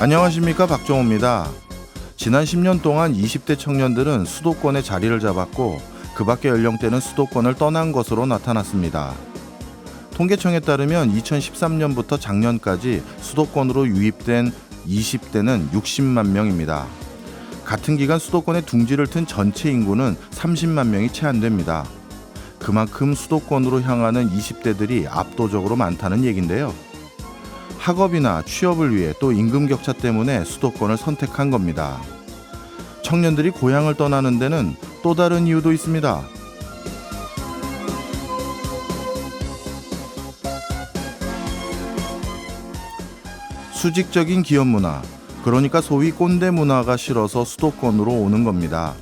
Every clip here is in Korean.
안녕하십니까, 박정호입니다. 지난 10년 동안 20대 청년들은 수도권에 자리를 잡았고 그 밖의 연령대는 수도권을 떠난 것으로 나타났습니다. 통계청에 따르면 2013년부터 작년까지 수도권으로 유입된 20대는 60만 명입니다. 같은 기간 수도권에 둥지를 튼 전체 인구는 30만 명이 채 안 됩니다. 그만큼 수도권으로 향하는 20대들이 압도적으로 많다는 얘긴데요. 학업이나 취업을 위해 또 임금 격차 때문에 수도권을 선택한 겁니다. 청년들이 고향을 떠나는 데는 또 다른 이유도 있습니다. 수직적인 기업 문화, 그러니까 소위 꼰대 문화가 싫어서 수도권으로 오는 겁니다.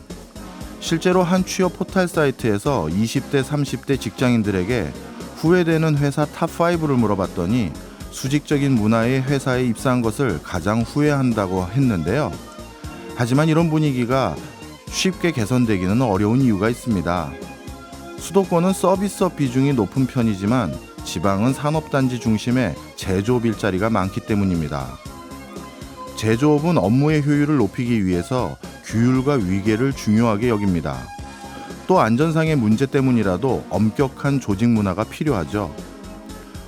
실제로 한 취업 포털 사이트에서 20대, 30대 직장인들에게 후회되는 회사 탑5를 물어봤더니 수직적인 문화의 회사에 입사한 것을 가장 후회한다고 했는데요. 하지만 이런 분위기가 쉽게 개선되기는 어려운 이유가 있습니다. 수도권은 서비스업 비중이 높은 편이지만 지방은 산업단지 중심의 제조업 일자리가 많기 때문입니다. 제조업은 업무의 효율을 높이기 위해서 규율과 위계를 중요하게 여깁니다. 또 안전상의 문제 때문이라도 엄격한 조직 문화가 필요하죠.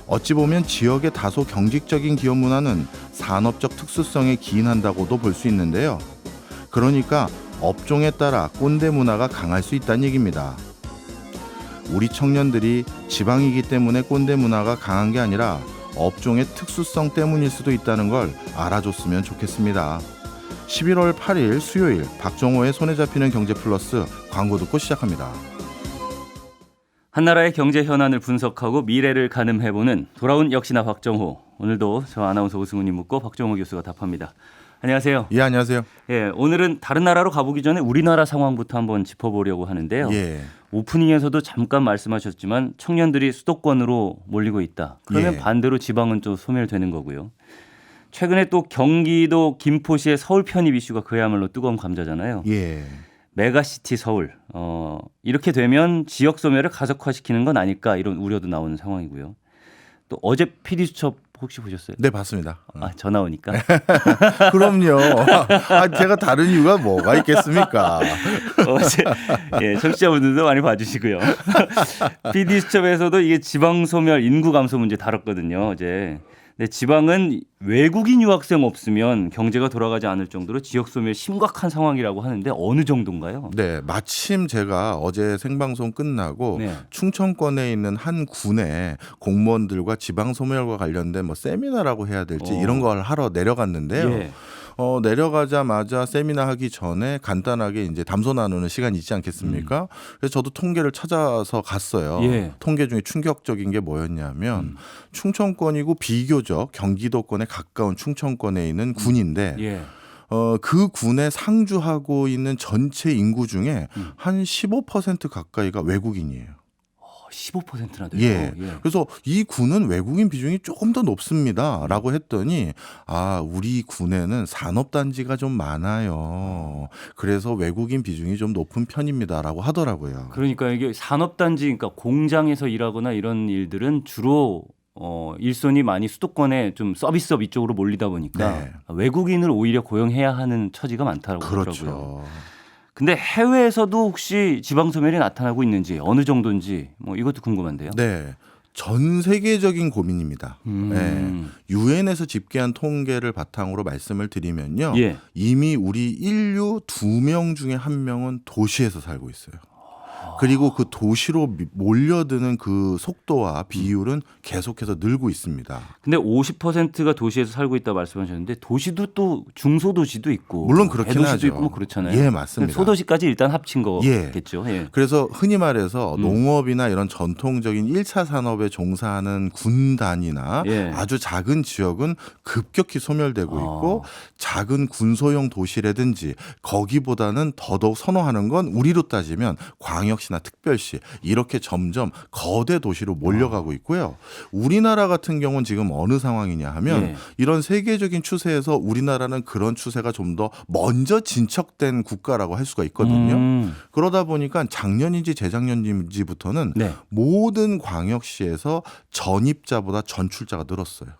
어찌 보면 지역의 다소 경직적인 기업 문화는 산업적 특수성에 기인한다고도 볼 수 있는데요. 그러니까 업종에 따라 꼰대 문화가 강할 수 있다는 얘기입니다. 우리 청년들이 지방이기 때문에 꼰대 문화가 강한 게 아니라 업종의 특수성 때문일 수도 있다는 걸 알아줬으면 좋겠습니다. 11월 8일 수요일 박정호의 손에 잡히는 경제 플러스 광고 듣고 시작합니다. 한나라의 경제 현안을 분석하고 미래를 가늠해보는 돌아온 역시나 박정호. 오늘도 저 아나운서 오승훈이 묻고 박정호 교수가 답합니다. 안녕하세요. 예, 안녕하세요. 예, 오늘은 다른 나라로 가보기 전에 우리나라 상황부터 한번 짚어보려고 하는데요. 예. 오프닝에서도 잠깐 말씀하셨지만 청년들이 수도권으로 몰리고 있다. 그러면 예. 반대로 지방은 또 소멸되는 거고요. 최근에 또 경기도 김포시의 서울 편입 이슈가 그야말로 뜨거운 감자잖아요. 예. 메가시티 서울. 이렇게 되면 지역 소멸을 가속화시키는 건 아닐까 이런 우려도 나오는 상황이고요. 또 어제 PD수첩 혹시 보셨어요? 네, 봤습니다. 전화 오니까. 그럼요. 제가 다른 이유가 뭐가 있겠습니까? 어제 청취자분들도 많이 봐주시고요. PD수첩에서도 이게 지방 소멸 인구 감소 문제 다뤘거든요. 어제. 근데 지방은 외국인 유학생 없으면 경제가 돌아가지 않을 정도로 지역 소멸 심각한 상황이라고 하는데 어느 정도인가요? 네, 마침 제가 어제 생방송 끝나고 네. 충청권에 있는 한 군에 공무원들과 지방 소멸과 관련된 세미나라고 해야 될지 이런 걸 하러 내려갔는데요. 예. 내려가자마자 세미나 하기 전에 간단하게 이제 담소 나누는 시간이 있지 않겠습니까? 그래서 저도 통계를 찾아서 갔어요. 예. 통계 중에 충격적인 게 뭐였냐면 충청권이고 비교적 경기도권에 가까운 충청권에 있는 군인데 예. 그 군에 상주하고 있는 전체 인구 중에 한 15% 가까이가 외국인이에요. 15%나 돼요. 예. 그래서 이 군은 외국인 비중이 조금 더 높습니다라고 했더니 우리 군에는 산업단지가 좀 많아요. 그래서 외국인 비중이 좀 높은 편입니다라고 하더라고요. 그러니까 이게 산업단지, 그러니까 공장에서 일하거나 이런 일들은 주로 일손이 많이 수도권에 좀 서비스업 이쪽으로 몰리다 보니까 네. 외국인을 오히려 고용해야 하는 처지가 많다고 하더라고요. 그렇죠. 근데 해외에서도 혹시 지방 소멸이 나타나고 있는지 어느 정도인지 이것도 궁금한데요. 네. 전 세계적인 고민입니다. 네. 유엔에서 집계한 통계를 바탕으로 말씀을 드리면요. 예. 이미 우리 인류 2명 중에 1명은 도시에서 살고 있어요. 그리고 그 도시로 몰려드는 그 속도와 비율은 계속해서 늘고 있습니다. 근데 50%가 도시에서 살고 있다 말씀하셨는데 도시도 또 중소도시도 있고 물론 그렇긴 대도시도 하죠. 있고 그렇잖아요. 예, 맞습니다. 소도시까지 일단 합친 거겠죠. 예. 그래서 흔히 말해서 농업이나 이런 전통적인 1차 산업에 종사하는 군단이나 예. 아주 작은 지역은 급격히 소멸되고 있고 작은 군소형 도시라든지 거기보다는 더더욱 선호하는 건 우리로 따지면 광역시나 특별시 이렇게 점점 거대 도시로 몰려가고 있고요. 우리나라 같은 경우는 지금 어느 상황이냐 하면 예. 이런 세계적인 추세에서 우리나라는 그런 추세가 좀 더 먼저 진척된 국가라고 할 수가 있거든요. 그러다 보니까 작년인지 재작년인지부터는 네. 모든 광역시에서 전입자보다 전출자가 늘었어요.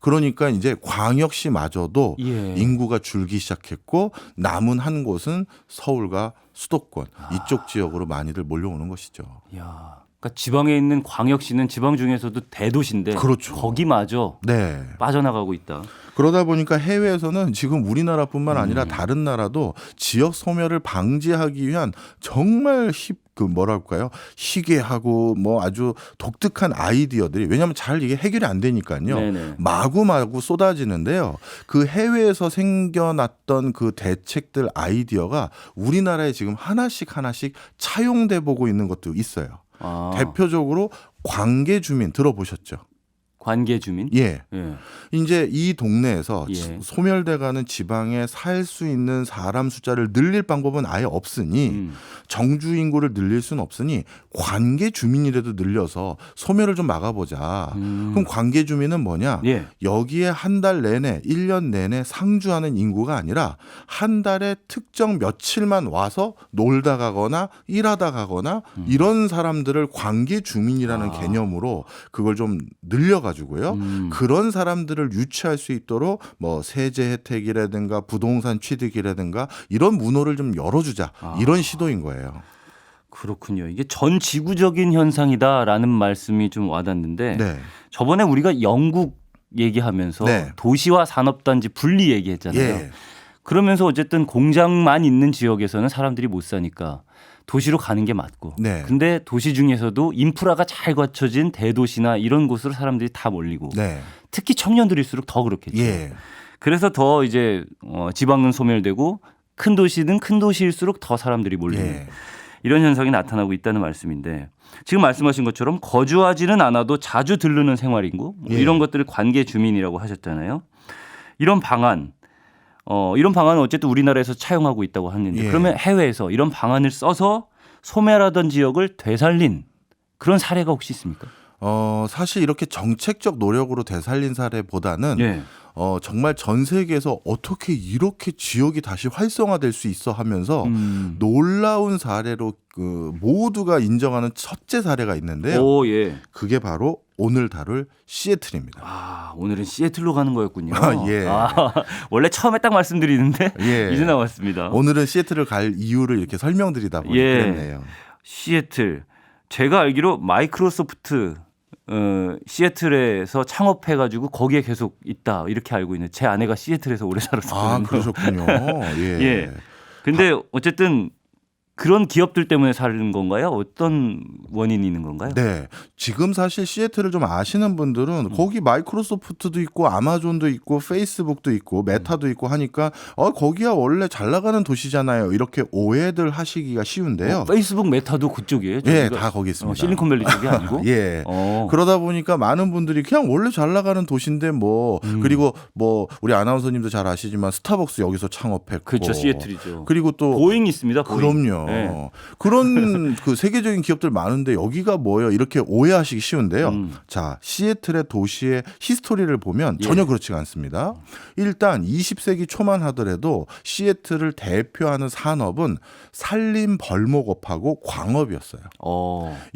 그러니까 이제 광역시마저도 예. 인구가 줄기 시작했고 남은 한 곳은 서울과 수도권 이쪽 지역으로 많이들 몰려오는 것이죠. 야, 그러니까 지방에 있는 광역시는 지방 중에서도 대도시인데 그렇죠. 거기마저 네. 빠져나가고 있다. 그러다 보니까 해외에서는 지금 우리나라뿐만 아니라 다른 나라도 지역 소멸을 방지하기 위한 정말 뭐랄까요? 희귀하고 뭐 아주 독특한 아이디어들이 왜냐하면 잘 이게 해결이 안 되니까요. 네네. 마구마구 쏟아지는데요. 그 해외에서 생겨났던 그 대책들 아이디어가 우리나라에 지금 하나씩 차용돼 보고 있는 것도 있어요. 아, 대표적으로 관계 주민 들어보셨죠? 관계 주민? 예. 예. 이제 이 동네에서 예. 소멸돼가는 지방에 살 수 있는 사람 숫자를 늘릴 방법은 아예 없으니 정주 인구를 늘릴 수는 없으니 관계 주민이라도 늘려서 소멸을 좀 막아보자. 그럼 관계 주민은 뭐냐? 예. 여기에 한 달 내내 1년 내내 상주하는 인구가 아니라 한 달에 특정 며칠만 와서 놀다 가거나 일하다 가거나 이런 사람들을 관계 주민이라는 개념으로 그걸 좀 늘려가지고요. 그런 사람들을 유치할 수 있도록 뭐 세제 혜택이라든가 부동산 취득이라든가 이런 문호를 좀 열어주자 이런 시도인 거예요. 그렇군요. 이게 전 지구적인 현상이다라는 말씀이 좀 와닿는데 네. 저번에 우리가 영국 얘기하면서 네. 도시와 산업단지 분리 얘기했잖아요. 예. 그러면서 어쨌든 공장만 있는 지역에서는 사람들이 못 사니까 도시로 가는 게 맞고. 네. 근데 도시 중에서도 인프라가 잘 갖춰진 대도시나 이런 곳으로 사람들이 다 몰리고. 네. 특히 청년들일수록 더 그렇겠죠. 예. 그래서 더 이제 지방은 소멸되고 큰 도시는 큰 도시일수록 더 사람들이 몰리는 예. 이런 현상이 나타나고 있다는 말씀인데 지금 말씀하신 것처럼 거주하지는 않아도 자주 들르는 생활인구 뭐 예. 이런 것들을 관계 주민이라고 하셨잖아요. 이런 방안은 어쨌든 우리나라에서 차용하고 있다고 하는데 예. 그러면 해외에서 이런 방안을 써서 소멸하던 지역을 되살린 그런 사례가 혹시 있습니까? 사실 이렇게 정책적 노력으로 되살린 사례보다는 예. 정말 전 세계에서 어떻게 이렇게 지역이 다시 활성화될 수 있어 하면서 놀라운 사례로 그 모두가 인정하는 첫째 사례가 있는데요. 오, 예. 그게 바로 오늘 다룰 시애틀입니다. 아, 오늘은 시애틀로 가는 거였군요. 예. 원래 처음에 딱 말씀드리는데 예. 이제 나왔습니다. 오늘은 시애틀을 갈 이유를 이렇게 설명드리다 보니 예. 그랬네요. 시애틀. 제가 알기로 마이크로소프트 시애틀에서 창업해가지고 거기에 계속 있다 이렇게 알고 있는데 제 아내가 시애틀에서 오래 살았었거든요. 아, 그러셨군요. 예. 예. 근데 어쨌든 그런 기업들 때문에 사는 건가요? 어떤 원인이 있는 건가요? 네. 지금 사실 시애틀을 좀 아시는 분들은 거기 마이크로소프트도 있고 아마존도 있고 페이스북도 있고 메타도 있고 하니까 거기야 원래 잘 나가는 도시잖아요. 이렇게 오해들 하시기가 쉬운데요. 페이스북 메타도 그쪽이에요? 예, 저기가? 다 거기 있습니다. 실리콘밸리 쪽이 아니고? 예. 그러다 보니까 많은 분들이 그냥 원래 잘 나가는 도시인데 뭐 그리고 뭐 우리 아나운서님도 잘 아시지만 스타벅스 여기서 창업했고 그렇죠. 시애틀이죠. 그리고 또 보잉 있습니다. 보잉. 그럼요. 네. 그런 그 세계적인 기업들 많은데 여기가 뭐예요? 이렇게 오해하시기 쉬운데요. 자, 시애틀의 도시의 히스토리를 보면 전혀 그렇지가 않습니다. 일단 20세기 초만 하더라도 시애틀을 대표하는 산업은 산림 벌목업하고 광업이었어요.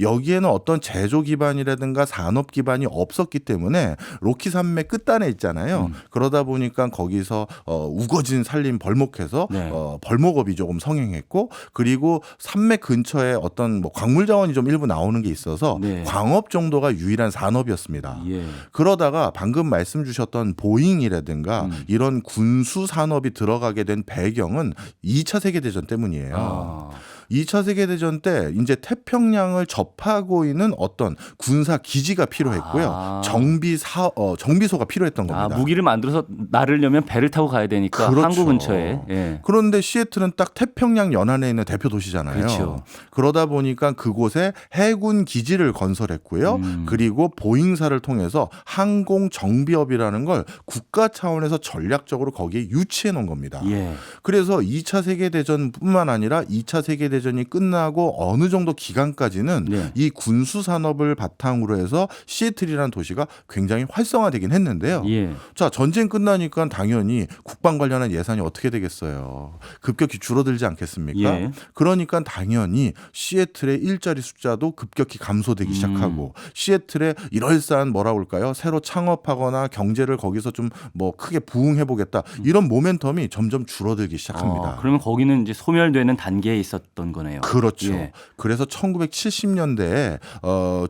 여기에는 어떤 제조 기반이라든가 산업 기반이 없었기 때문에 로키 산맥 끝단에 있잖아요. 그러다 보니까 거기서 우거진 산림 벌목해서 네. 벌목업이 조금 성행했고 그리고 산맥 근처에 어떤 뭐 광물 자원이 좀 일부 나오는 게 있어서 네. 광업 정도가 유일한 산업이었습니다. 예. 그러다가 방금 말씀 주셨던 보잉이라든가 이런 군수 산업이 들어가게 된 배경은 2차 세계대전 때문이에요. 2차 세계대전 때 이제 태평양을 접하고 있는 어떤 군사 기지가 필요했고요. 정비소가 필요했던 겁니다. 무기를 만들어서 나르려면 배를 타고 가야 되니까 그렇죠. 항구 근처에. 예. 그런데 시애틀은 딱 태평양 연안에 있는 대표 도시잖아요. 그렇죠. 그러다 보니까 그곳에 해군 기지를 건설했고요. 그리고 보잉사를 통해서 항공 정비업이라는 걸 국가 차원에서 전략적으로 거기에 유치해 놓은 겁니다. 예. 그래서 2차 세계대전뿐만 아니라 2차 세계대전 대전이 끝나고 어느 정도 기간까지는 네. 이 군수 산업을 바탕으로 해서 시애틀이라는 도시가 굉장히 활성화되긴 했는데요. 예. 자, 전쟁 끝나니까 당연히 국방 관련한 예산이 어떻게 되겠어요? 급격히 줄어들지 않겠습니까? 예. 그러니까 당연히 시애틀의 일자리 숫자도 급격히 감소되기 시작하고 시애틀에 이럴싸한 뭐라고 할까요? 새로 창업하거나 경제를 거기서 좀 뭐 크게 부흥해 보겠다. 이런 모멘텀이 점점 줄어들기 시작합니다. 그러면 거기는 이제 소멸되는 단계에 있었던 거네요. 그렇죠. 예. 그래서 1970년대에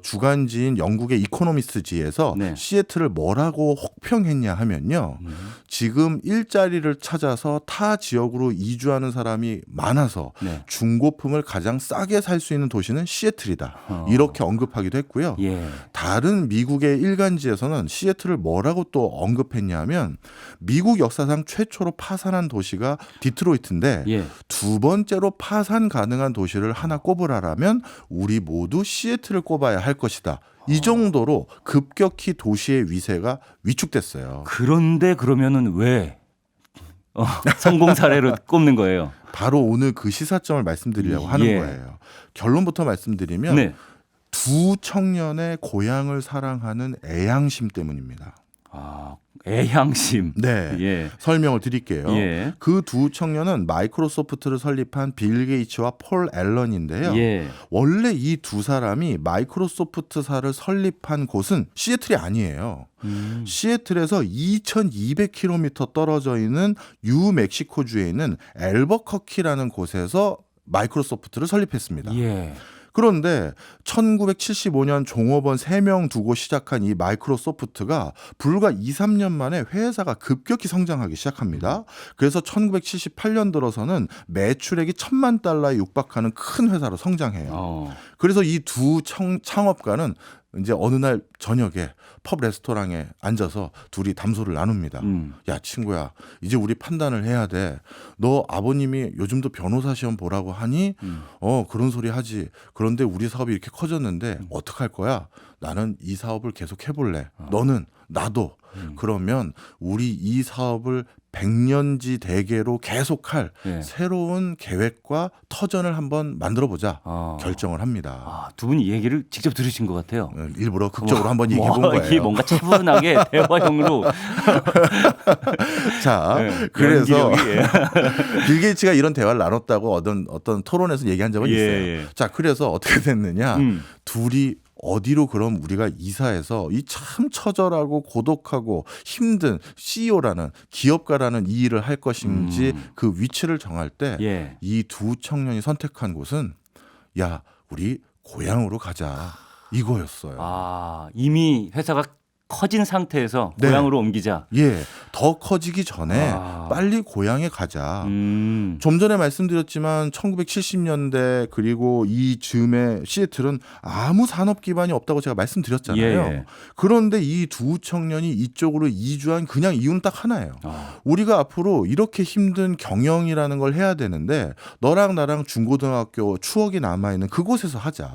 주간지인 영국의 이코노미스지에서 네. 시애틀을 뭐라고 혹평했냐 하면요. 지금 일자리를 찾아서 타 지역으로 이주하는 사람이 많아서 네. 중고품을 가장 싸게 살 수 있는 도시는 시애틀이다. 이렇게 언급하기도 했고요. 예. 다른 미국의 일간지에서는 시애틀을 뭐라고 또 언급했냐 하면 미국 역사상 최초로 파산한 도시가 디트로이트인데 예. 두 번째로 파산 가능한 도시를 하나 꼽으라라면 우리 모두 시애틀을 꼽아야 할 것이다. 이 정도로 급격히 도시의 위세가 위축됐어요. 그런데 그러면은 왜 성공 사례로 꼽는 거예요? 바로 오늘 그 시사점을 말씀드리려고 하는 예. 거예요. 결론부터 말씀드리면 네. 두 청년의 고향을 사랑하는 애양심 때문입니다. 애향심. 네. 예. 설명을 드릴게요. 예. 그 두 청년은 마이크로소프트를 설립한 빌 게이츠와 폴 앨런인데요. 예. 원래 이 두 사람이 마이크로소프트사를 설립한 곳은 시애틀이 아니에요. 시애틀에서 2200km 떨어져 있는 뉴멕시코주에 있는 엘버커키라는 곳에서 마이크로소프트를 설립했습니다. 예. 그런데 1975년 종업원 3명 두고 시작한 이 마이크로소프트가 불과 2, 3년 만에 회사가 급격히 성장하기 시작합니다. 그래서 1978년 들어서는 매출액이 $10,000,000에 육박하는 큰 회사로 성장해요. 그래서 이 두 창업가는 이제 어느 날 저녁에 펍 레스토랑에 앉아서 둘이 담소를 나눕니다. 야, 친구야, 이제 우리 판단을 해야 돼. 너 아버님이 요즘도 변호사 시험 보라고 하니? 그런 소리 하지. 그런데 우리 사업이 이렇게 커졌는데 어떡할 거야? 나는 이 사업을 계속 해볼래. 너는? 나도. 그러면 우리 이 사업을 100년지 대계로 계속할 예. 새로운 계획과 터전을 한번 만들어보자 결정을 합니다. 두 분이 얘기를 직접 들으신 것 같아요. 일부러 극적으로 한번 얘기해 본 거예요. 이게 뭔가 차분하게 대화형으로. 자, 네, 그래서 연기력이, 예. 빌 게이츠가 이런 대화를 나눴다고 어떤 토론에서 얘기한 적은 예, 있어요. 예. 자, 그래서 어떻게 됐느냐? 둘이 어디로 그럼 우리가 이사해서 이 참 처절하고 고독하고 힘든 CEO라는 기업가라는 이 일을 할 것인지 그 위치를 정할 때 이 두 청년이 선택한 곳은 야, 우리 고향으로 가자 이거였어요. 이미 회사가 커진 상태에서 네. 고향으로 옮기자. 예, 더 커지기 전에 빨리 고향에 가자. 좀 전에 말씀드렸지만 1970년대 그리고 이 즈음에 시애틀은 아무 산업 기반이 없다고 제가 말씀드렸잖아요. 예. 그런데 이 두 청년이 이쪽으로 이주한 그냥 이유는 딱 하나예요. 우리가 앞으로 이렇게 힘든 경영이라는 걸 해야 되는데 너랑 나랑 중고등학교 추억이 남아있는 그곳에서 하자.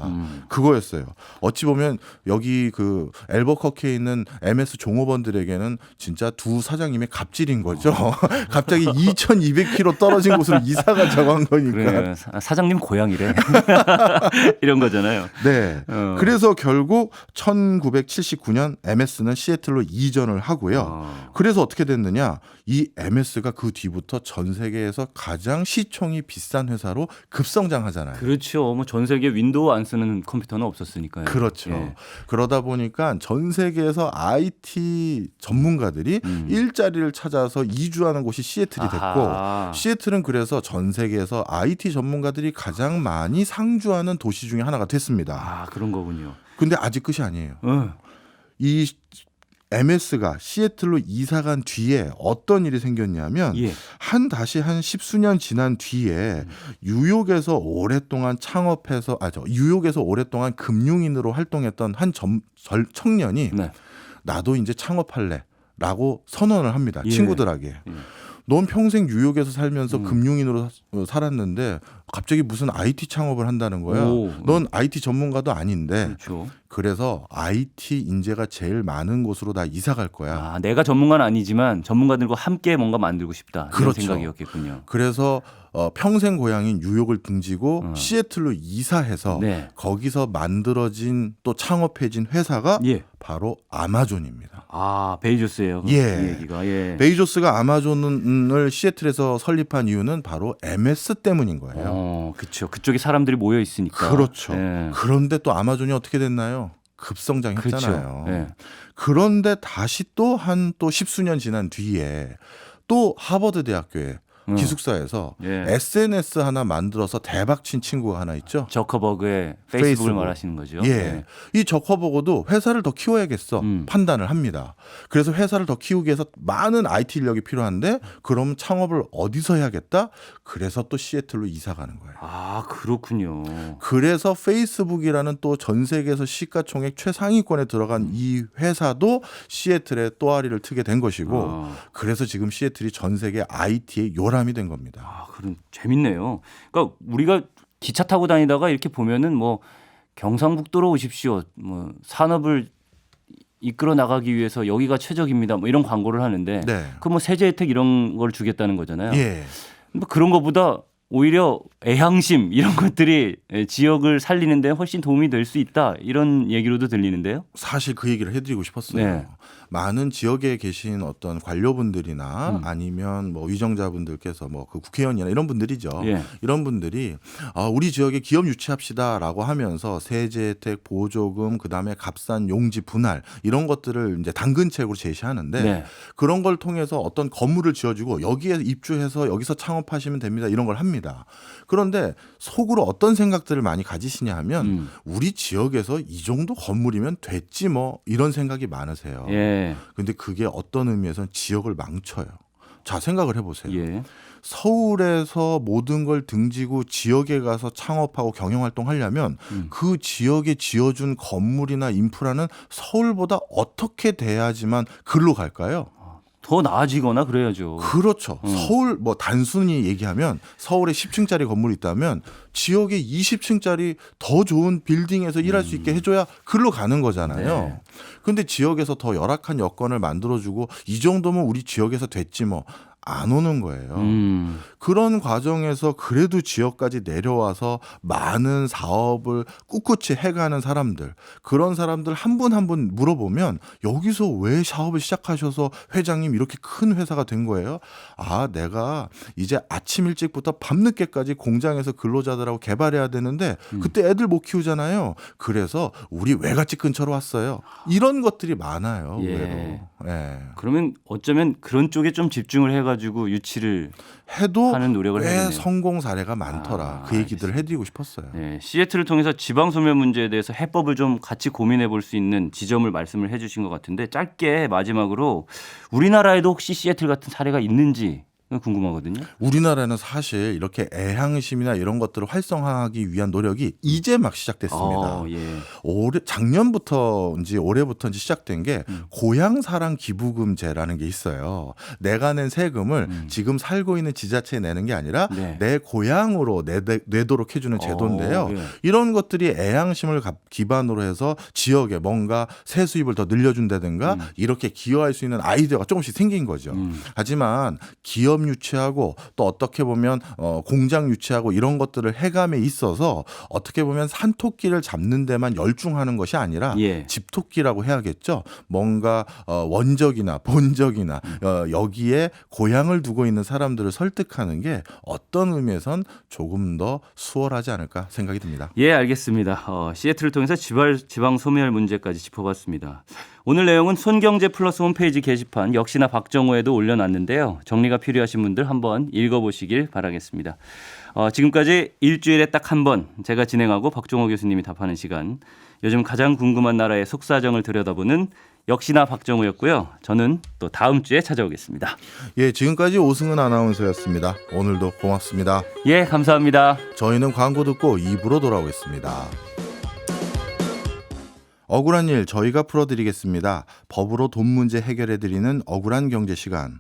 그거였어요. 어찌 보면 여기 그 엘버커키에 있는 MS 종업원들에게는 진짜 두 사장님의 갑질인 거죠. 갑자기 2200km 떨어진 곳으로 이사가 정한 거니까. 그래, 사장님 고향이래. 이런 거잖아요. 네. 그래서 결국 1979년 MS는 시애틀로 이전을 하고요. 그래서 어떻게 됐느냐? 이 MS가 그 뒤부터 전 세계에서 가장 시총이 비싼 회사로 급성장하잖아요. 그렇죠. 뭐 전 세계 윈도우 안 쓰는 컴퓨터는 없었으니까요. 그렇죠. 예. 그러다 보니까 전 세계에서 IT 전문가들이 일자리를 찾아서 이주하는 곳이 시애틀이 됐고 시애틀은 그래서 전 세계에서 IT 전문가들이 가장 많이 상주하는 도시 중에 하나가 됐습니다. 그런 거군요. 근데 아직 끝이 아니에요. 이 MS가 시애틀로 이사 간 뒤에 어떤 일이 생겼냐면 다시 한 십수년 지난 뒤에 뉴욕에서 오랫동안 창업해서 뉴욕에서 오랫동안 금융인으로 활동했던 한 청년이 나도 이제 창업할래 라고 선언을 합니다. 친구들에게. 넌 평생 뉴욕에서 살면서 금융인으로 살았는데 갑자기 무슨 IT 창업을 한다는 거야. 오. 넌 IT 전문가도 아닌데. 그렇죠. 그래서 IT 인재가 제일 많은 곳으로 다 이사 갈 거야. 아, 내가 전문가는 아니지만 전문가들과 함께 뭔가 만들고 싶다. 이런 그렇죠. 생각이었겠군요. 그래서 평생 고향인 뉴욕을 등지고 시애틀로 이사해서 네. 거기서 만들어진 또 창업해진 회사가 예. 바로 아마존입니다. 아, 베이조스예요. 그 예. 얘기가. 예. 베이조스가 아마존을 시애틀에서 설립한 이유는 바로 MS 때문인 거예요. 그렇죠. 그쪽에 사람들이 모여 있으니까. 그렇죠. 예. 그런데 또 아마존이 어떻게 됐나요? 급성장했잖아요. 그렇죠. 예. 그런데 다시 또 한 또 십수년 지난 뒤에 또 하버드 대학교에 기숙사에서 예. SNS 하나 만들어서 대박친 친구가 하나 있죠. 저커버그의 페이스북을 페이스북. 말하시는 거죠. 예. 이 저커버그도 회사를 더 키워야겠어 판단을 합니다. 그래서 회사를 더 키우기 위해서 많은 IT 인력이 필요한데 그럼 창업을 어디서 해야겠다? 그래서 또 시애틀로 이사 가는 거예요. 아, 그렇군요. 그래서 페이스북이라는 또 전 세계에서 시가총액 최상위권에 들어간 이 회사도 시애틀에 또아리를 트게 된 것이고 아. 그래서 지금 시애틀이 전 세계 IT의 요람이 된 겁니다. 아, 그럼 재밌네요. 그러니까 우리가 기차 타고 다니다가 이렇게 보면은 뭐 경상북도로 오십시오. 뭐 산업을 이끌어 나가기 위해서 여기가 최적입니다. 뭐 이런 광고를 하는데 네. 그 뭐 세제 혜택 이런 걸 주겠다는 거잖아요. 예. 뭐 그런 것보다 오히려 애향심 이런 것들이 지역을 살리는 데 훨씬 도움이 될 수 있다. 이런 얘기로도 들리는데요. 사실 그 얘기를 해드리고 싶었어요. 네. 많은 지역에 계신 어떤 관료분들이나 아니면 뭐 위정자분들께서 뭐 그 국회의원이나 이런 분들이죠. 예. 이런 분들이 우리 지역에 기업 유치합시다라고 하면서 세제 혜택, 보조금, 그다음에 값싼 용지 분할 이런 것들을 이제 당근책으로 제시하는데 네. 그런 걸 통해서 어떤 건물을 지어주고 여기에 입주해서 여기서 창업하시면 됩니다. 이런 걸 합니다. 그런데 속으로 어떤 생각들을 많이 가지시냐 하면 우리 지역에서 이 정도 건물이면 됐지 뭐 이런 생각이 많으세요. 예. 근데 그게 어떤 의미에서는 지역을 망쳐요. 자, 생각을 해보세요. 예. 서울에서 모든 걸 등지고 지역에 가서 창업하고 경영활동 하려면 그 지역에 지어준 건물이나 인프라는 서울보다 어떻게 돼야지만 글로 갈까요? 더 나아지거나 그래야죠. 그렇죠. 서울 뭐 단순히 얘기하면 서울에 10층짜리 건물이 있다면 지역에 20층짜리 더 좋은 빌딩에서 일할 수 있게 해줘야 글로 가는 거잖아요. 네. 근데 지역에서 더 열악한 여건을 만들어주고 이 정도면 우리 지역에서 됐지 뭐. 안 오는 거예요. 그런 과정에서 그래도 지역까지 내려와서 많은 사업을 꿋꿋이 해가는 사람들, 그런 사람들 한 분 한 분 물어보면 여기서 왜 사업을 시작하셔서 회장님 이렇게 큰 회사가 된 거예요? 아, 내가 이제 아침 일찍부터 밤늦게까지 공장에서 근로자들하고 개발해야 되는데 그때 애들 못 키우잖아요. 그래서 우리 외갓집 근처로 왔어요. 이런 것들이 많아요. 예. 의외로. 예. 그러면 어쩌면 그런 쪽에 좀 집중을 해가지고 유치를 해도 하는 노력을 왜 해야겠네요. 성공 사례가 많더라. 그 얘기들을 해드리고 싶었어요. 네, 시애틀을 통해서 지방 소멸 문제에 대해서 해법을 좀 같이 고민해 볼 수 있는 지점을 말씀을 해주신 것 같은데 짧게 마지막으로 우리나라에도 혹시 시애틀 같은 사례가 있는지 궁금하거든요. 우리나라는 사실 이렇게 애향심이나 이런 것들을 활성화하기 위한 노력이 이제 막 시작됐습니다. 예. 작년부터인지 올해부터인지 시작된 게 고향사랑 기부금제라는 게 있어요. 내가 낸 세금을 지금 살고 있는 지자체에 내는 게 아니라 네. 내 고향으로 내도록 해주는 제도인데요. 예. 이런 것들이 애향심을 기반으로 해서 지역에 뭔가 세수입을 더 늘려준다든가 이렇게 기여할 수 있는 아이디어가 조금씩 생긴 거죠. 하지만 기업 유치하고 또 어떻게 보면 공장 유치하고 이런 것들을 해감에 있어서 어떻게 보면 산토끼를 잡는 데만 열중하는 것이 아니라 예. 집토끼라고 해야겠죠. 뭔가 원적이나 본적이나 여기에 고향을 두고 있는 사람들을 설득하는 게 어떤 의미에선 조금 더 수월하지 않을까 생각이 듭니다. 예, 알겠습니다. 시애틀을 통해서 지방 소멸 문제까지 짚어봤습니다. 오늘 내용은 손경제 플러스 홈페이지 게시판 역시나 박정호에도 올려놨는데요. 정리가 필요하신 분들 한번 읽어보시길 바라겠습니다. 지금까지 일주일에 딱 한 번 제가 진행하고 박정호 교수님이 답하는 시간. 요즘 가장 궁금한 나라의 속사정을 들여다보는 역시나 박정호였고요. 저는 또 다음 주에 찾아오겠습니다. 예, 지금까지 오승은 아나운서였습니다. 오늘도 고맙습니다. 예, 감사합니다. 저희는 광고 듣고 2부로 돌아오겠습니다. 억울한 일 저희가 풀어드리겠습니다. 법으로 돈 문제 해결해드리는 억울한 경제 시간.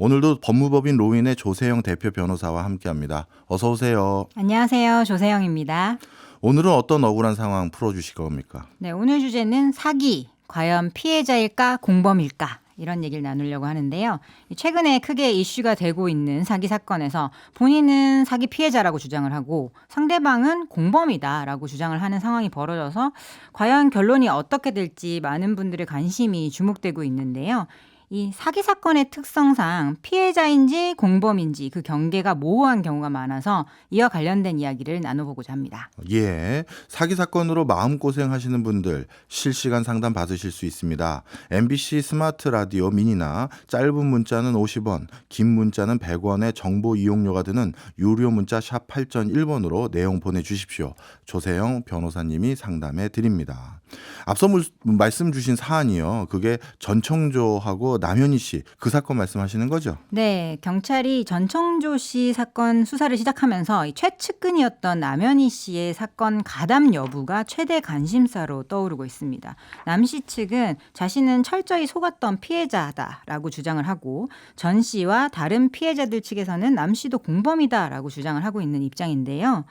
오늘도 법무법인 로인의 조세영 대표 변호사와 함께합니다. 어서 오세요. 안녕하세요. 조세영입니다. 오늘은 어떤 억울한 상황 풀어주실 겁니까? 네, 오늘 주제는 사기. 과연 피해자일까 공범일까? 이런 얘기를 나누려고 하는데요. 최근에 크게 이슈가 되고 있는 사기 사건에서 본인은 사기 피해자라고 주장을 하고 상대방은 공범이다라고 주장을 하는 상황이 벌어져서 과연 결론이 어떻게 될지 많은 분들의 관심이 주목되고 있는데요. 이 사기 사건의 특성상 피해자인지 공범인지 그 경계가 모호한 경우가 많아서 이와 관련된 이야기를 나눠보고자 합니다. 예, 사기 사건으로 마음고생 하시는 분들 실시간 상담 받으실 수 있습니다. MBC 스마트 라디오 미니나 짧은 문자는 50원, 긴 문자는 100원의 정보 이용료가 드는 유료 문자 샵 8001번으로 내용 보내주십시오. 조세영 변호사님이 상담해 드립니다. 앞서 말씀 주신 사안이요. 그게 전청조하고 남현희 씨 그 사건 말씀하시는 거죠? 네, 경찰이 전청조 씨 사건 수사를 시작하면서 이 최측근이었던 남현희 씨의 사건 가담 여부가 최대 관심사로 떠오르고 있습니다. 남 씨 측은 자신은 철저히 속았던 피해자다라고 주장을 하고 전 씨와 다른 피해자들 측에서는 남 씨도 공범이다라고 주장을 하고 있는 입장인데요.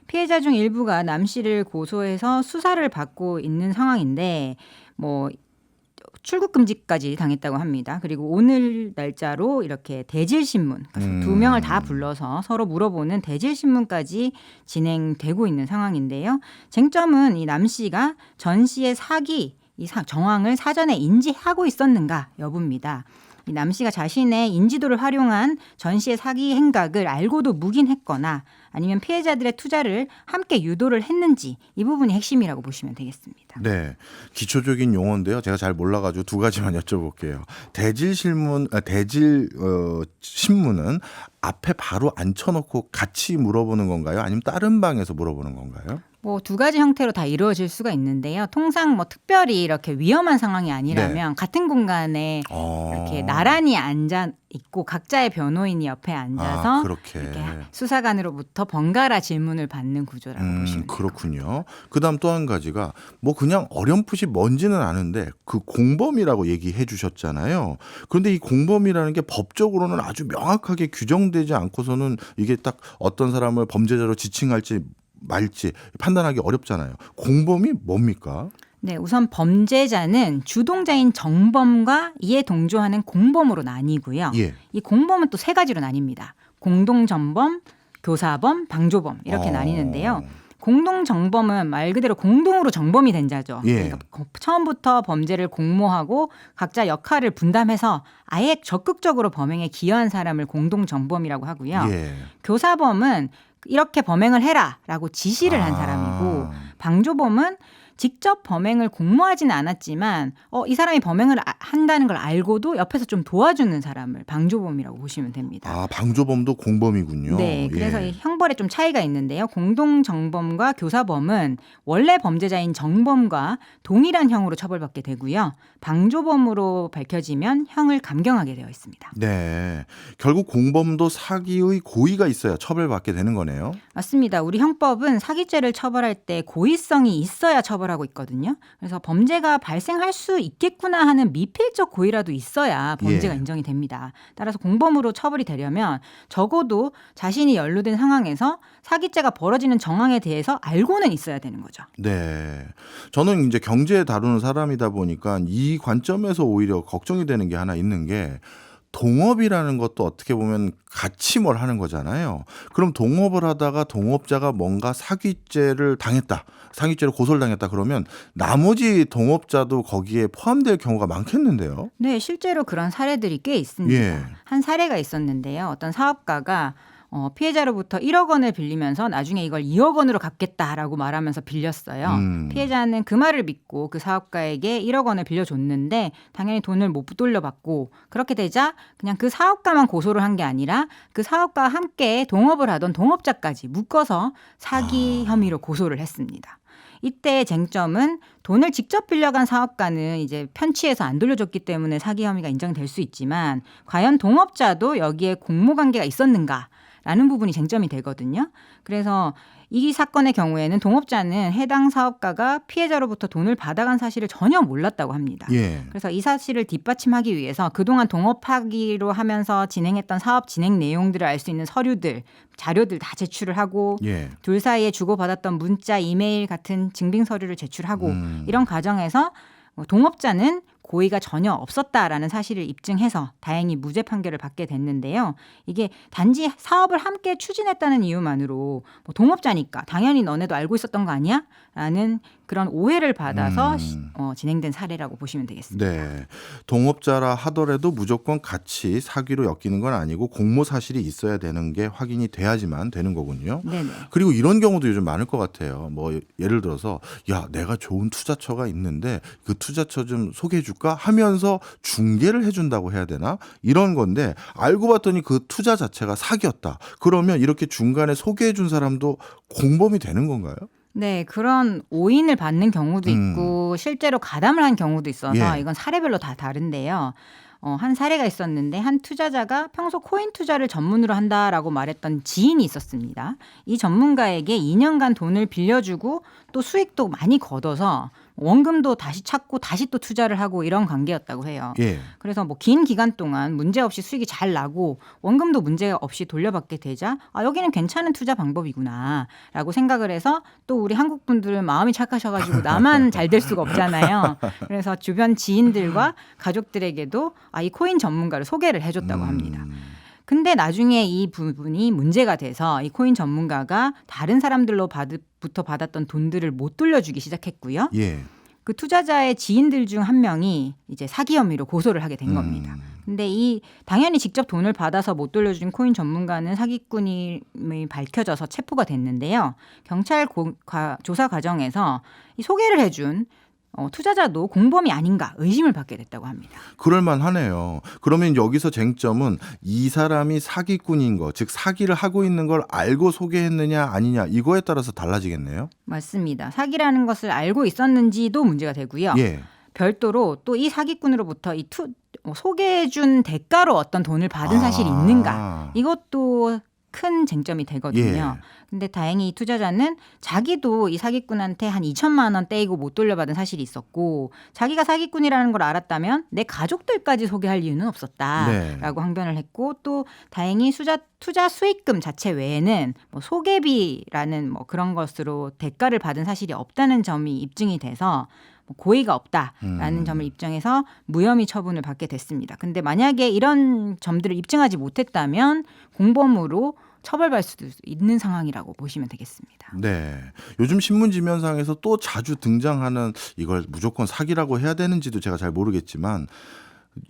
피해자 중 일부가 남 씨를 고소해서 수사를 받고 있는 상황인데 출국 금지까지 당했다고 합니다. 그리고 오늘 날짜로 이렇게 대질신문 두 명을 다 불러서 서로 물어보는 대질신문까지 진행되고 있는 상황인데요. 쟁점은 이 남 씨가 전 씨의 사기 정황을 사전에 인지하고 있었는가 여부입니다. 이 남 씨가 자신의 인지도를 활용한 전 씨의 사기 행각을 알고도 묵인했거나 아니면 피해자들의 투자를 함께 유도를 했는지 이 부분이 핵심이라고 보시면 되겠습니다. 네, 기초적인 용어인데요. 제가 잘 몰라가지고 두 가지만 여쭤볼게요. 신문은 앞에 바로 앉혀놓고 같이 물어보는 건가요? 아니면 다른 방에서 물어보는 건가요? 두 가지 형태로 다 이루어질 수가 있는데요. 통상 특별히 이렇게 위험한 상황이 아니라면 같은 공간에 이렇게 나란히 앉아 있고 각자의 변호인이 옆에 앉아서 그렇게. 이렇게 수사관으로부터 번갈아 질문을 받는 구조라고 보시면 돼요. 그렇군요. 그다음 또 한 가지가 그냥 어렴풋이 뭔지는 아는데 그 공범이라고 얘기해 주셨잖아요. 그런데 이 공범이라는 게 법적으로는 아주 명확하게 규정되지 않고서는 이게 딱 어떤 사람을 범죄자로 지칭할지 말지 판단하기 어렵잖아요. 공범이 뭡니까? 네, 우선 범죄자는 주동자인 정범과 이에 동조하는 공범으로 나뉘고요. 예. 이 공범은 또 세 가지로 나뉩니다. 공동정범, 교사범, 방조범 이렇게 나뉘는데요. 공동정범은 말 그대로 공동으로 정범이 된 자죠. 예. 그러니까 처음부터 범죄를 공모하고 각자 역할을 분담해서 아예 적극적으로 범행에 기여한 사람을 공동정범이라고 하고요. 예. 교사범은 이렇게 범행을 해라라고 지시를 한 사람이고 방조범은 직접 범행을 공모하지는 않았지만 이 사람이 범행을 한다는 걸 알고도 옆에서 좀 도와주는 사람을 방조범이라고 보시면 됩니다. 방조범도 공범이군요. 네, 그래서 이 형벌에 좀 차이가 있는데요. 공동정범과 교사범은 원래 범죄자인 정범과 동일한 형으로 처벌받게 되고요. 방조범으로 밝혀지면 형을 감경하게 되어 있습니다. 네, 결국 공범도 사기의 고의가 있어야 처벌받게 되는 거네요. 맞습니다. 우리 형법은 사기죄를 처벌할 때 고의성이 있어야 처벌하고 있거든요. 그래서 범죄가 발생할 수 있겠구나 하는 미필적 고의라도 있어야 범죄가 인정이 됩니다. 따라서 공범으로 처벌이 되려면 적어도 자신이 연루된 상황에서 사기죄가 벌어지는 정황에 대해서 알고는 있어야 되는 거죠. 네, 저는 이제 경제 다루는 사람이다 보니까 이 관점에서 오히려 걱정이 되는 게 하나 있는 게 동업이라는 것도 어떻게 보면 같이 뭘 하는 거잖아요. 그럼 동업을 하다가 동업자가 뭔가 사기죄를 당했다. 사기죄로 고소를 당했다 그러면 나머지 동업자도 거기에 포함될 경우가 많겠는데요. 네, 실제로 그런 사례들이 꽤 있습니다. 예. 한 사례가 있었는데요. 어떤 사업가가 피해자로부터 1억 원을 빌리면서 나중에 이걸 2억 원으로 갚겠다라고 말하면서 빌렸어요. 피해자는 그 말을 믿고 그 사업가에게 1억 원을 빌려줬는데 당연히 돈을 못 돌려받고 그렇게 되자 그냥 그 사업가만 고소를 한 게 아니라 그 사업가와 함께 동업을 하던 동업자까지 묶어서 사기 혐의로 고소를 했습니다. 이때 쟁점은 돈을 직접 빌려간 사업가는 이제 편취해서 안 돌려줬기 때문에 사기 혐의가 인정될 수 있지만 과연 동업자도 여기에 공모 관계가 있었는가? 라는 부분이 쟁점이 되거든요. 그래서 이 사건의 경우에는 동업자는 해당 사업가가 피해자로부터 돈을 받아간 사실을 전혀 몰랐다고 합니다. 예. 그래서 이 사실을 뒷받침하기 위해서 그동안 동업하기로 하면서 진행했던 사업 진행 내용들을 알 수 있는 서류들, 자료들 다 제출을 하고 예. 둘 사이에 주고받았던 문자, 이메일 같은 증빙 서류를 제출하고 이런 과정에서 동업자는 고의가 전혀 없었다라는 사실을 입증해서 다행히 무죄 판결을 받게 됐는데요. 이게 단지 사업을 함께 추진했다는 이유만으로 뭐 동업자니까 당연히 너네도 알고 있었던 거 아니야? 라는 그런 오해를 받아서 진행된 사례라고 보시면 되겠습니다. 네. 동업자라 하더라도 무조건 같이 사기로 엮이는 건 아니고 공모 사실이 있어야 되는 게 확인이 돼야지만 되는 거군요. 네네. 그리고 이런 경우도 요즘 많을 것 같아요. 뭐 예를 들어서 야, 내가 좋은 투자처가 있는데 그 투자처 좀 소개해 줄까 하면서 중개를 해준다고 해야 되나? 이런 건데 알고 봤더니 그 투자 자체가 사기였다. 그러면 이렇게 중간에 소개해 준 사람도 공범이 되는 건가요? 네, 그런 오인을 받는 경우도 있고 실제로 가담을 한 경우도 있어서 예. 이건 사례별로 다 다른데요. 한 사례가 있었는데 한 투자자가 평소 코인 투자를 전문으로 한다라고 말했던 지인이 있었습니다. 이 전문가에게 2년간 돈을 빌려주고 또 수익도 많이 걷어서 원금도 다시 찾고 다시 또 투자를 하고 이런 관계였다고 해요. 예. 그래서 뭐 긴 기간 동안 문제 없이 수익이 잘 나고 원금도 문제 없이 돌려받게 되자 여기는 괜찮은 투자 방법이구나라고 생각을 해서 또 우리 한국 분들은 마음이 착하셔가지고 나만 잘 될 수가 없잖아요. 그래서 주변 지인들과 가족들에게도 이 코인 전문가를 소개를 해줬다고 합니다. 근데 나중에 이 부분이 문제가 돼서 이 코인 전문가가 다른 사람들로부터 받았던 돈들을 못 돌려주기 시작했고요. 예. 그 투자자의 지인들 중 한 명이 이제 사기 혐의로 고소를 하게 된 겁니다. 근데 당연히 직접 돈을 받아서 못 돌려준 코인 전문가는 사기꾼임이 밝혀져서 체포가 됐는데요. 경찰 조사 과정에서 이 소개를 해준 투자자도 공범이 아닌가 의심을 받게 됐다고 합니다. 그럴만 하네요. 그러면 여기서 쟁점은 이 사람이 사기꾼인 거, 즉 사기를 하고 있는 걸 알고 소개했느냐 아니냐 이거에 따라서 달라지겠네요. 맞습니다. 사기라는 것을 알고 있었는지도 문제가 되고요. 예. 별도로 또 이 사기꾼으로부터 소개해준 대가로 어떤 돈을 받은 사실이 있는가 이것도 큰 쟁점이 되거든요. 근데 다행히 이 투자자는 자기도 이 사기꾼한테 한 2천만 원 떼이고 못 돌려받은 사실이 있었고 자기가 사기꾼이라는 걸 알았다면 내 가족들까지 소개할 이유는 없었다라고 항변을 했고 또 다행히 투자 수익금 자체 외에는 뭐 소개비라는 뭐 그런 것으로 대가를 받은 사실이 없다는 점이 입증이 돼서 고의가 없다라는 점을 입증해서 무혐의 처분을 받게 됐습니다. 근데 만약에 이런 점들을 입증하지 못했다면 공범으로 처벌받을 수도 있는 상황이라고 보시면 되겠습니다. 네. 요즘 신문 지면상에서 또 자주 등장하는 이걸 무조건 사기라고 해야 되는지도 제가 잘 모르겠지만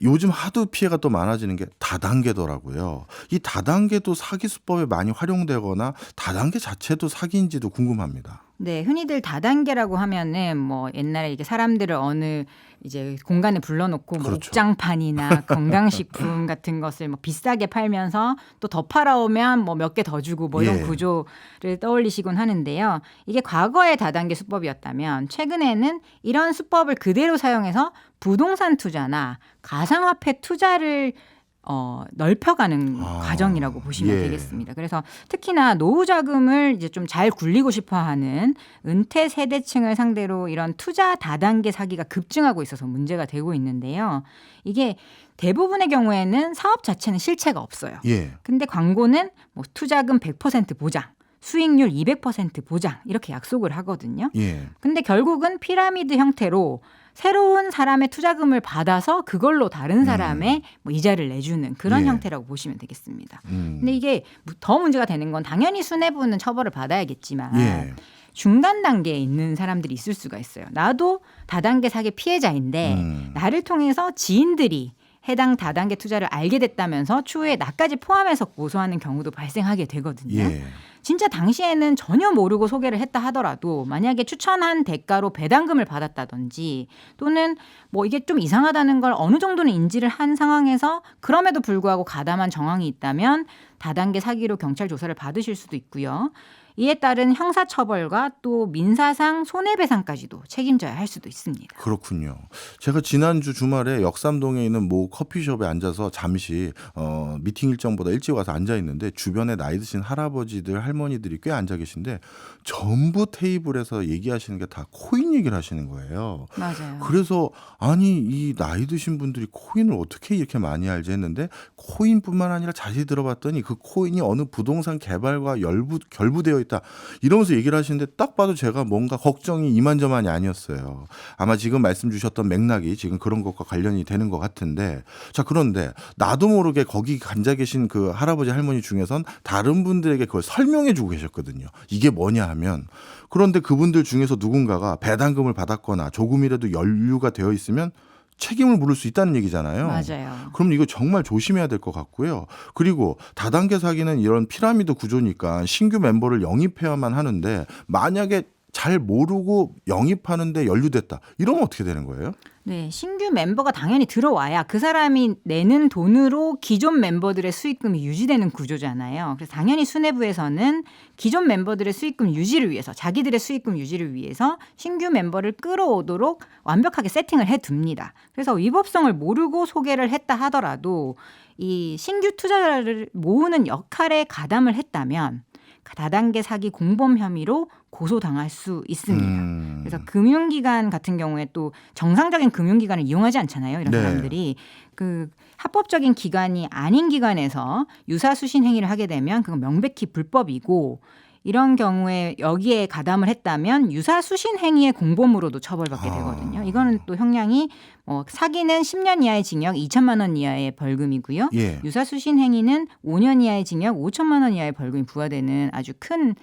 요즘 하도 피해가 또 많아지는 게 다단계더라고요. 이 다단계도 사기 수법에 많이 활용되거나 다단계 자체도 사기인지도 궁금합니다. 네, 흔히들 다단계라고 하면은 뭐 옛날에 이게 사람들을 어느 이제 공간에 불러놓고 뭐 그렇죠. 옥장판이나 건강식품 같은 것을 뭐 비싸게 팔면서 또 더 팔아오면 뭐 몇 개 더 주고 뭐 이런 구조를 떠올리시곤 하는데요. 이게 과거의 다단계 수법이었다면 최근에는 이런 수법을 그대로 사용해서 부동산 투자나 가상화폐 투자를 넓혀가는 과정이라고 보시면 되겠습니다. 그래서 특히나 노후 자금을 이제 좀 잘 굴리고 싶어하는 은퇴 세대층을 상대로 이런 투자 다단계 사기가 급증하고 있어서 문제가 되고 있는데요. 이게 대부분의 경우에는 사업 자체는 실체가 없어요. 근데 광고는 뭐 투자금 100% 보장, 수익률 200% 보장 이렇게 약속을 하거든요. 근데 결국은 피라미드 형태로 새로운 사람의 투자금을 받아서 그걸로 다른 사람의 뭐 이자를 내주는 그런 형태라고 보시면 되겠습니다. 근데 이게 더 문제가 되는 건 당연히 수뇌부는 처벌을 받아야겠지만 중간 단계에 있는 사람들이 있을 수가 있어요. 나도 다단계 사기 피해자인데 나를 통해서 지인들이 해당 다단계 투자를 알게 됐다면서 추후에 나까지 포함해서 고소하는 경우도 발생하게 되거든요. 진짜 당시에는 전혀 모르고 소개를 했다 하더라도 만약에 추천한 대가로 배당금을 받았다든지 또는 뭐 이게 좀 이상하다는 걸 어느 정도는 인지를 한 상황에서 그럼에도 불구하고 가담한 정황이 있다면 다단계 사기로 경찰 조사를 받으실 수도 있고요. 이에 따른 형사처벌과 또 민사상 손해배상까지도 책임져야 할 수도 있습니다. 그렇군요. 제가 지난주 주말에 역삼동에 있는 모 커피숍에 앉아서 잠시 미팅 일정보다 일찍 와서 앉아 있는데 주변에 나이 드신 할아버지들 할머니들이 꽤 앉아 계신데 전부 테이블에서 얘기하시는 게 다 코인 얘기를 하시는 거예요. 맞아요. 그래서 아니 이 나이 드신 분들이 코인을 어떻게 이렇게 많이 알지 했는데 코인뿐만 아니라 자세히 들어봤더니 그 코인이 어느 부동산 개발과 결부되어 있다 이러면서 얘기를 하시는데 딱 봐도 제가 뭔가 걱정이 이만저만이 아니었어요. 아마 지금 말씀 주셨던 맥락이 지금 그런 것과 관련이 되는 것 같은데 자 그런데 나도 모르게 거기 앉아 계신 그 할아버지 할머니 중에선 다른 분들에게 그걸 설명해 주고 계셨거든요. 이게 뭐냐 하면 그런데 그분들 중에서 누군가가 배당금을 받았거나 조금이라도 연루가 되어 있으면 책임을 물을 수 있다는 얘기잖아요. 맞아요. 그럼 이거 정말 조심해야 될 것 같고요. 그리고 다단계 사기는 이런 피라미드 구조니까 신규 멤버를 영입해야만 하는데 만약에 잘 모르고 영입하는데 연루됐다. 이러면 어떻게 되는 거예요? 네, 신규 멤버가 당연히 들어와야 그 사람이 내는 돈으로 기존 멤버들의 수익금이 유지되는 구조잖아요. 그래서 당연히 수뇌부에서는 기존 멤버들의 수익금 유지를 위해서 자기들의 수익금 유지를 위해서 신규 멤버를 끌어오도록 완벽하게 세팅을 해둡니다. 그래서 위법성을 모르고 소개를 했다 하더라도 이 신규 투자자를 모으는 역할에 가담을 했다면 다단계 사기 공범 혐의로 고소당할 수 있습니다. 그래서 금융기관 같은 경우에 또 정상적인 금융기관을 이용하지 않잖아요. 이런 네. 사람들이 그 합법적인 기관이 아닌 기관에서 유사수신 행위를 하게 되면 그건 명백히 불법이고 이런 경우에 여기에 가담을 했다면 유사수신 행위의 공범으로도 처벌받게 되거든요. 이거는 또 형량이 사기는 10년 이하의 징역 2천만 원 이하의 벌금이고요. 예. 유사수신 행위는 5년 이하의 징역 5천만 원 이하의 벌금이 부과되는 아주 큰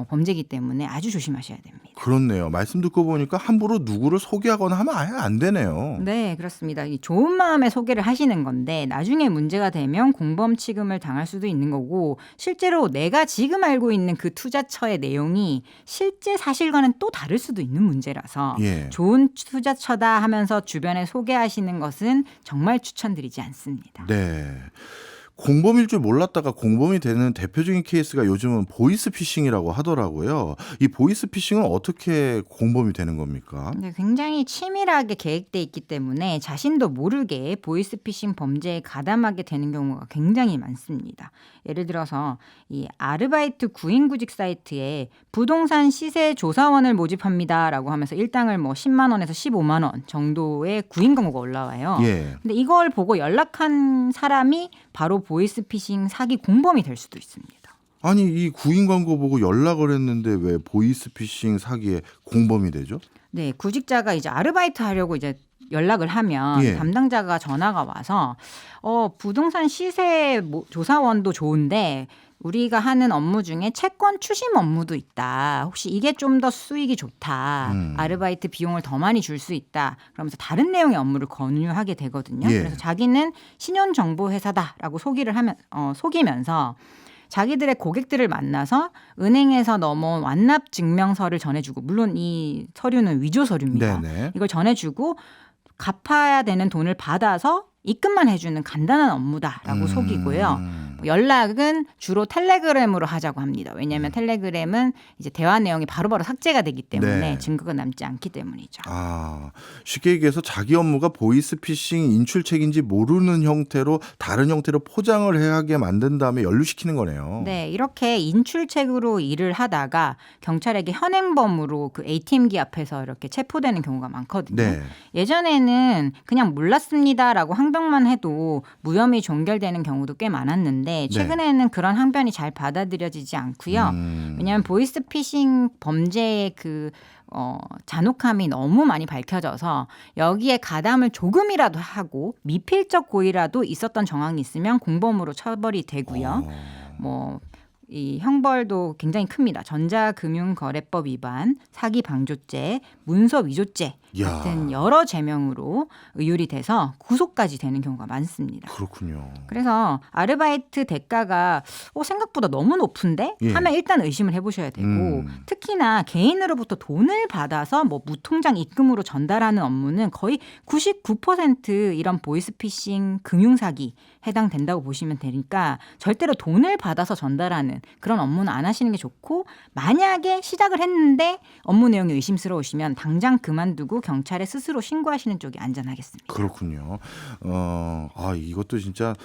범죄이기 때문에 아주 조심하셔야 됩니다. 그렇네요. 말씀 듣고 보니까 함부로 누구를 소개하거나 하면 아예 안 되네요. 네, 그렇습니다. 이 좋은 마음에 소개를 하시는 건데 나중에 문제가 되면 공범 취급을 당할 수도 있는 거고 실제로 내가 지금 알고 있는 그 투자처의 내용이 실제 사실과는 또 다를 수도 있는 문제라서 예. 좋은 투자처다 하면서 주변에 소개하시는 것은 정말 추천드리지 않습니다. 네. 공범일 줄 몰랐다가 공범이 되는 대표적인 케이스가 요즘은 보이스피싱이라고 하더라고요. 이 보이스피싱은 어떻게 공범이 되는 겁니까? 네, 굉장히 치밀하게 계획돼 있기 때문에 자신도 모르게 보이스피싱 범죄에 가담하게 되는 경우가 굉장히 많습니다. 예를 들어서 이 아르바이트 구인구직 사이트에 부동산 시세 조사원을 모집합니다라고 하면서 일당을 10만 원에서 15만 원 정도의 구인 광고가 올라와요. 예. 근데 이걸 보고 연락한 사람이 바로 보이스피싱 사기 공범이 될 수도 있습니다. 아니 이 구인 광고 보고 연락을 했는데 왜 보이스피싱 사기에 공범이 되죠? 네, 구직자가 이제 아르바이트 하려고 이제 연락을 하면 예. 담당자가 전화가 와서 부동산 시세 조사원도 좋은데 우리가 하는 업무 중에 채권 추심 업무도 있다. 혹시 이게 좀 더 수익이 좋다. 아르바이트 비용을 더 많이 줄 수 있다. 그러면서 다른 내용의 업무를 권유하게 되거든요. 예. 그래서 자기는 신용정보회사다라고 속이면서 자기들의 고객들을 만나서 은행에서 넘어온 완납 증명서를 전해주고 물론 이 서류는 위조 서류입니다. 네네. 이걸 전해주고 갚아야 되는 돈을 받아서 입금만 해주는 간단한 업무다라고 속이고요. 연락은 주로 텔레그램으로 하자고 합니다. 왜냐하면 텔레그램은 이제 대화 내용이 바로바로 삭제가 되기 때문에 네. 증거가 남지 않기 때문이죠. 쉽게 얘기해서 자기 업무가 보이스피싱 인출책인지 모르는 형태로 다른 형태로 포장을 하게 만든 다음에 연루시키는 거네요. 네, 이렇게 인출책으로 일을 하다가 경찰에게 현행범으로 그 ATM기 앞에서 이렇게 체포되는 경우가 많거든요. 네. 예전에는 그냥 몰랐습니다라고 항변만 해도 무혐의 종결되는 경우도 꽤 많았는데 최근에는 그런 항변이 잘 받아들여지지 않고요. 왜냐하면 보이스피싱 범죄의 잔혹함이 너무 많이 밝혀져서 여기에 가담을 조금이라도 하고 미필적 고의라도 있었던 정황이 있으면 공범으로 처벌이 되고요. 이 형벌도 굉장히 큽니다. 전자금융거래법 위반, 사기방조죄, 문서위조죄 이야. 같은 여러 죄명으로 의율이 돼서 구속까지 되는 경우가 많습니다. 그렇군요. 그래서 아르바이트 대가가 생각보다 너무 높은데 예. 하면 일단 의심을 해보셔야 되고 특히나 개인으로부터 돈을 받아서 뭐 무통장 입금으로 전달하는 업무는 거의 99% 이런 보이스피싱 금융사기 해당된다고 보시면 되니까 절대로 돈을 받아서 전달하는 그런 업무는 안 하시는 게 좋고 만약에 시작을 했는데 업무 내용이 의심스러우시면 당장 그만두고 경찰에 스스로 신고하시는 쪽이 안전하겠습니다. 그렇군요. 이것도 진짜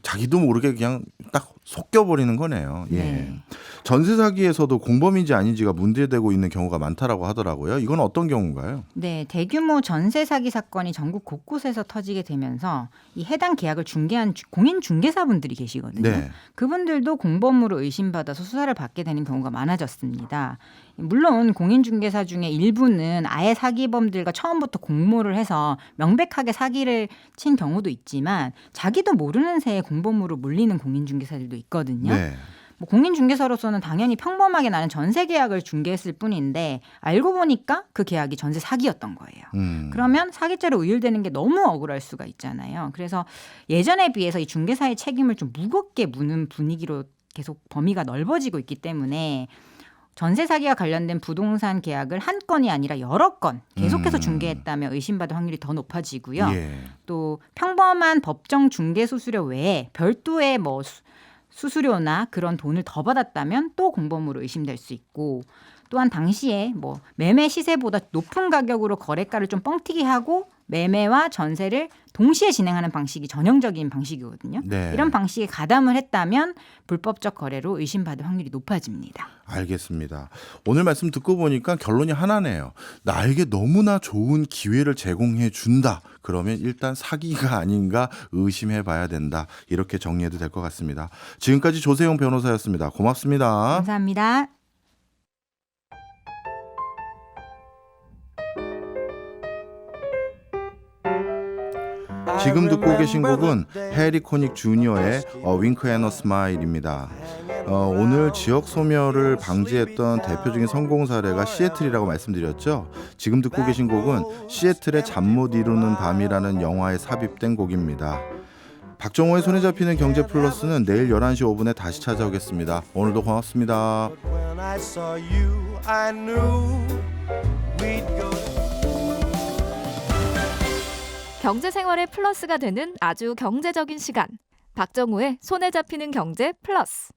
자기도 모르게 그냥 딱 속겨버리는 거네요. 예. 네. 전세 사기에서도 공범인지 아닌지가 문제되고 있는 경우가 많다라고 하더라고요. 이건 어떤 경우인가요? 네, 대규모 전세 사기 사건이 전국 곳곳에서 터지게 되면서 이 해당 계약을 중개한 공인 중개사분들이 계시거든요. 네. 그분들도 공범으로 의심받아서 수사를 받게 되는 경우가 많아졌습니다. 물론 공인 중개사 중에 일부는 아예 사기범들과 처음부터 공모를 해서 명백하게 사기를 친 경우도 있지만 자기도 모르는 새에 공범으로 물리는 공인 중개사들도 있거든요. 네. 공인중개사로서는 당연히 평범하게 나는 전세 계약을 중개했을 뿐인데 알고 보니까 그 계약이 전세 사기였던 거예요. 그러면 사기죄로 의율되는 게 너무 억울할 수가 있잖아요. 그래서 예전에 비해서 이 중개사의 책임을 좀 무겁게 무는 분위기로 계속 범위가 넓어지고 있기 때문에 전세 사기와 관련된 부동산 계약을 한 건이 아니라 여러 건 계속해서 중개했다면 의심받을 확률이 더 높아지고요. 예. 또 평범한 법정 중개 수수료 외에 별도의 수수료나 그런 돈을 더 받았다면 또 공범으로 의심될 수 있고 또한 당시에 매매 시세보다 높은 가격으로 거래가를 좀 뻥튀기 하고 매매와 전세를 동시에 진행하는 방식이 전형적인 방식이거든요. 네. 이런 방식에 가담을 했다면 불법적 거래로 의심받을 확률이 높아집니다. 알겠습니다. 오늘 말씀 듣고 보니까 결론이 하나네요. 나에게 너무나 좋은 기회를 제공해 준다. 그러면 일단 사기가 아닌가 의심해 봐야 된다. 이렇게 정리해도 될 것 같습니다. 지금까지 조세용 변호사였습니다. 고맙습니다. 감사합니다. 지금 듣고 계신 곡은 해리 코닉 주니어의 A Wink and a Smile입니다. 오늘 지역 소멸을 방지했던 대표적인 성공 사례가 시애틀이라고 말씀드렸죠. 지금 듣고 계신 곡은 시애틀의 잠 못 이루는 밤이라는 영화에 삽입된 곡입니다. 박정호의 손에 잡히는 경제 플러스는 내일 11시 5분에 다시 찾아오겠습니다. 오늘도 고맙습니다. 경제 생활의 플러스가 되는 아주 경제적인 시간. 박정우의 손에 잡히는 경제 플러스.